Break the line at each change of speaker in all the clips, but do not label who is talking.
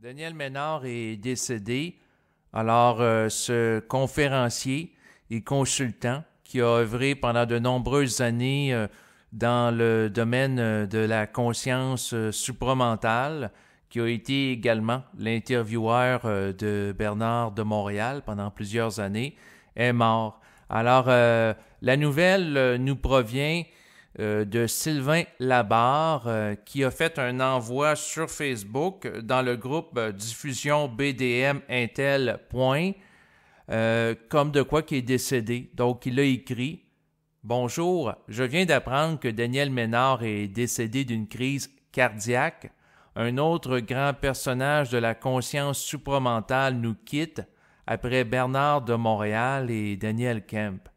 Daniel Ménard est décédé. Alors, ce conférencier et consultant qui a œuvré pendant de nombreuses années dans le domaine de la conscience supramentale, qui a été également l'intervieweur de Bernard de Montréal pendant plusieurs années, est mort. Alors, la nouvelle nous provient de Sylvain Labarre qui a fait un envoi sur Facebook dans le groupe Diffusion BDM Intel. Comme de quoi qui est décédé. Donc, il a écrit « Bonjour, je viens d'apprendre que Daniel Ménard est décédé d'une crise cardiaque. Un autre grand personnage de la conscience supramentale nous quitte après Bernard de Montréal et Daniel Kemp. »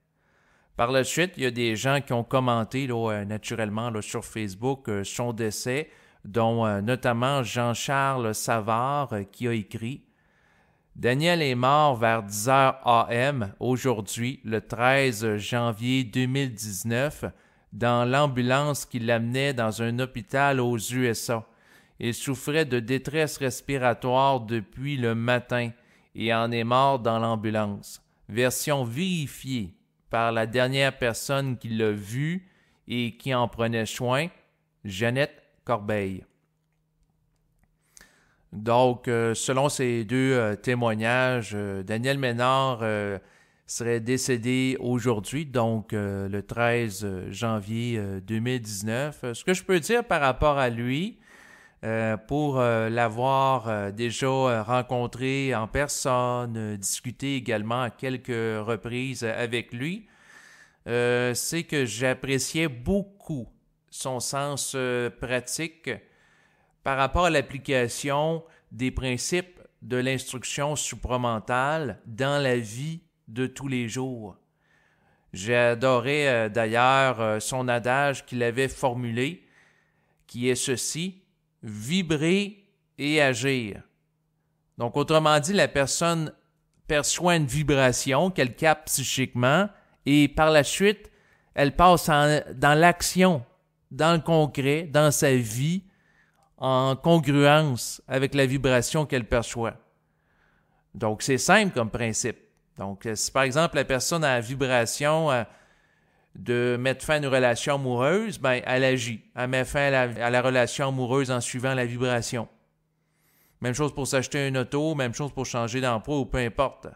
Par la suite, il y a des gens qui ont commenté naturellement sur Facebook son décès, dont notamment Jean-Charles Savard qui a écrit « Daniel est mort vers 10h AM aujourd'hui, le 13 janvier 2019, dans l'ambulance qui l'amenait dans un hôpital aux USA. Il souffrait de détresse respiratoire depuis le matin et en est mort dans l'ambulance. Version vérifiée par la dernière personne qui l'a vu et qui en prenait soin, Jeannette Corbeil. » Donc, selon ces deux témoignages, Daniel Ménard serait décédé aujourd'hui, donc le 13 janvier 2019. Ce que je peux dire par rapport à lui, pour l'avoir déjà rencontré en personne, discuté également à quelques reprises avec lui, c'est que j'appréciais beaucoup son sens pratique par rapport à l'application des principes de l'instruction supramentale dans la vie de tous les jours. J'ai adoré d'ailleurs son adage qu'il avait formulé, qui est ceci: vibrer et agir. Donc, autrement dit, la personne perçoit une vibration qu'elle capte psychiquement et par la suite, elle passe dans l'action, dans le concret, dans sa vie, en congruence avec la vibration qu'elle perçoit. Donc, c'est simple comme principe. Donc, si par exemple la personne a la vibration de mettre fin à une relation amoureuse, ben, elle agit. Elle met fin à la relation amoureuse en suivant la vibration. Même chose pour s'acheter une auto, même chose pour changer d'emploi ou peu importe.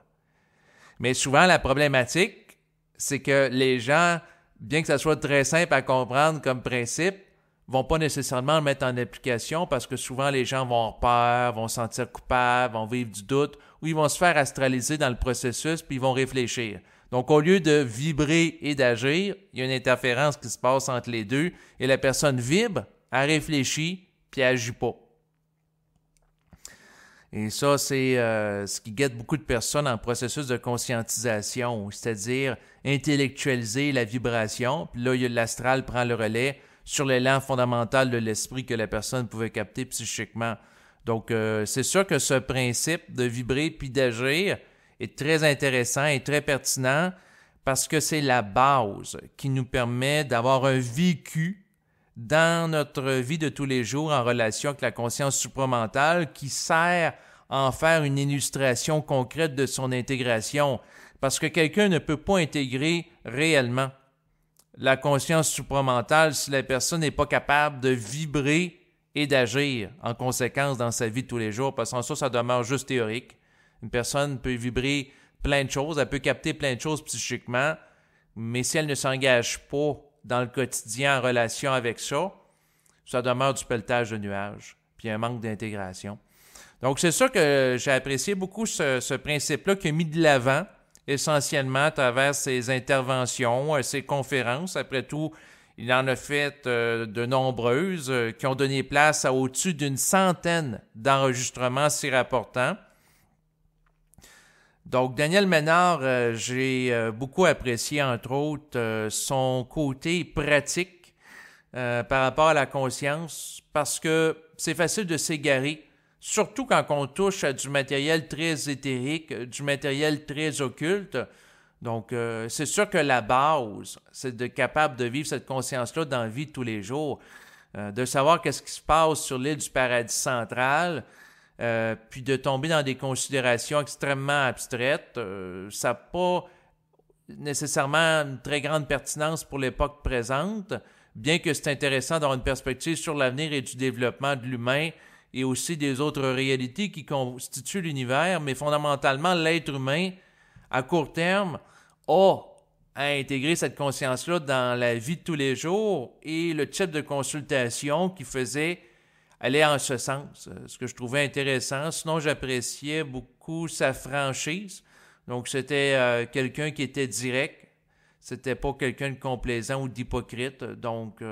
Mais souvent, la problématique, c'est que les gens, bien que ça soit très simple à comprendre comme principe, vont pas nécessairement le mettre en application parce que souvent les gens vont avoir peur, vont se sentir coupables, vont vivre du doute ou ils vont se faire astraliser dans le processus puis ils vont réfléchir. Donc au lieu de vibrer et d'agir, il y a une interférence qui se passe entre les deux et la personne vibre, elle réfléchit puis elle agit pas. Et ça, c'est ce qui guette beaucoup de personnes en processus de conscientisation, c'est-à-dire intellectualiser la vibration. Puis là, l'astral prend le relais sur l'élan fondamental de l'esprit que la personne pouvait capter psychiquement. Donc, c'est sûr que ce principe de vibrer puis d'agir est très intéressant et très pertinent parce que c'est la base qui nous permet d'avoir un vécu dans notre vie de tous les jours en relation avec la conscience supramentale qui sert à en faire une illustration concrète de son intégration. Parce que quelqu'un ne peut pas intégrer réellement la conscience supramentale si la personne n'est pas capable de vibrer et d'agir en conséquence dans sa vie de tous les jours, parce que ça demeure juste théorique. Une personne peut vibrer plein de choses, elle peut capter plein de choses psychiquement, mais si elle ne s'engage pas dans le quotidien en relation avec ça, ça demeure du pelletage de nuages, puis un manque d'intégration. Donc, c'est sûr que j'ai apprécié beaucoup ce principe-là qui a mis de l'avant essentiellement à travers ses interventions, ses conférences. Après tout, il en a fait de nombreuses qui ont donné place à au-dessus d'une centaine d'enregistrements s'y rapportant. Donc, Daniel Ménard, j'ai beaucoup apprécié, entre autres, son côté pratique par rapport à la conscience, parce que c'est facile de s'égarer, surtout quand on touche à du matériel très éthérique, du matériel très occulte. Donc, c'est sûr que la base, c'est d'être capable de vivre cette conscience-là dans la vie de tous les jours, de savoir qu'est-ce qui se passe sur l'île du Paradis central, puis de tomber dans des considérations extrêmement abstraites. Ça n'a pas nécessairement une très grande pertinence pour l'époque présente, bien que c'est intéressant d'avoir une perspective sur l'avenir et du développement de l'humain et aussi des autres réalités qui constituent l'univers, mais fondamentalement, l'être humain, à court terme, a à intégrer cette conscience-là dans la vie de tous les jours et le type de consultation qu'il faisait allait en ce sens, ce que je trouvais intéressant. Sinon, j'appréciais beaucoup sa franchise. Donc, c'était quelqu'un qui était direct. C'était pas quelqu'un de complaisant ou d'hypocrite. Donc,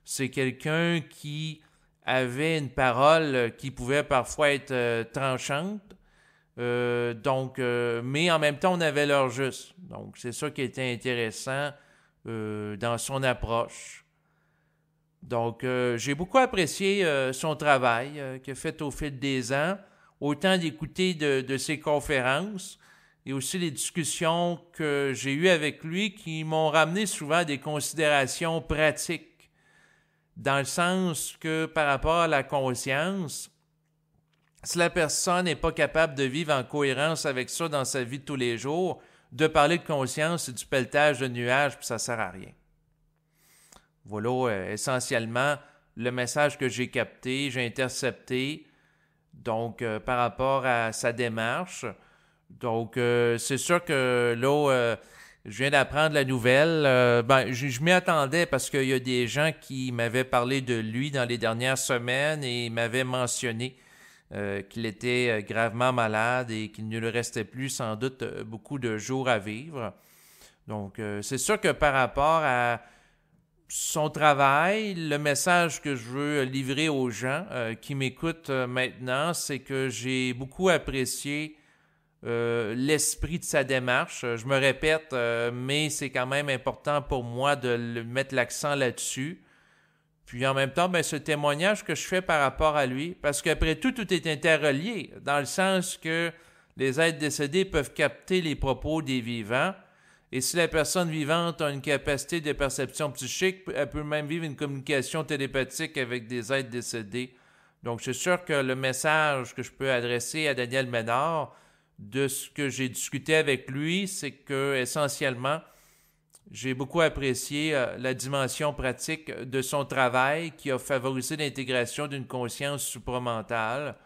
c'est quelqu'un qui avait une parole qui pouvait parfois être tranchante. Mais en même temps, on avait l'heure juste. Donc, c'est ça qui était intéressant dans son approche. Donc, j'ai beaucoup apprécié son travail qu'il a fait au fil des ans, autant d'écouter de ses conférences et aussi les discussions que j'ai eues avec lui qui m'ont ramené souvent à des considérations pratiques, dans le sens que par rapport à la conscience, si la personne n'est pas capable de vivre en cohérence avec ça dans sa vie de tous les jours, de parler de conscience, c'est du pelletage de nuages, puis ça ne sert à rien. Voilà essentiellement le message que j'ai capté, j'ai intercepté, donc par rapport à sa démarche. Donc, c'est sûr que là, je viens d'apprendre la nouvelle. Je m'y attendais parce qu'il y a des gens qui m'avaient parlé de lui dans les dernières semaines et m'avaient mentionné qu'il était gravement malade et qu'il ne lui restait plus sans doute beaucoup de jours à vivre. Donc, c'est sûr que par rapport à son travail, le message que je veux livrer aux gens qui m'écoutent maintenant, c'est que j'ai beaucoup apprécié l'esprit de sa démarche. Je me répète, mais c'est quand même important pour moi de mettre l'accent là-dessus. Puis en même temps, ce témoignage que je fais par rapport à lui, parce qu'après tout, tout est interrelié, dans le sens que les êtres décédés peuvent capter les propos des vivants, et si la personne vivante a une capacité de perception psychique, elle peut même vivre une communication télépathique avec des êtres décédés. Donc, c'est sûr que le message que je peux adresser à Daniel Ménard, de ce que j'ai discuté avec lui, c'est que essentiellement, j'ai beaucoup apprécié la dimension pratique de son travail qui a favorisé l'intégration d'une conscience supramentale.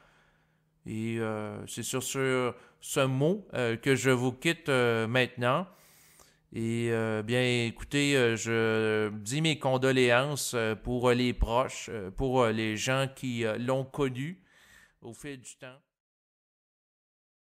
Et c'est sur ce mot que je vous quitte maintenant. Et bien, écoutez, je dis mes condoléances pour les proches, pour les gens qui l'ont connu au fil du temps.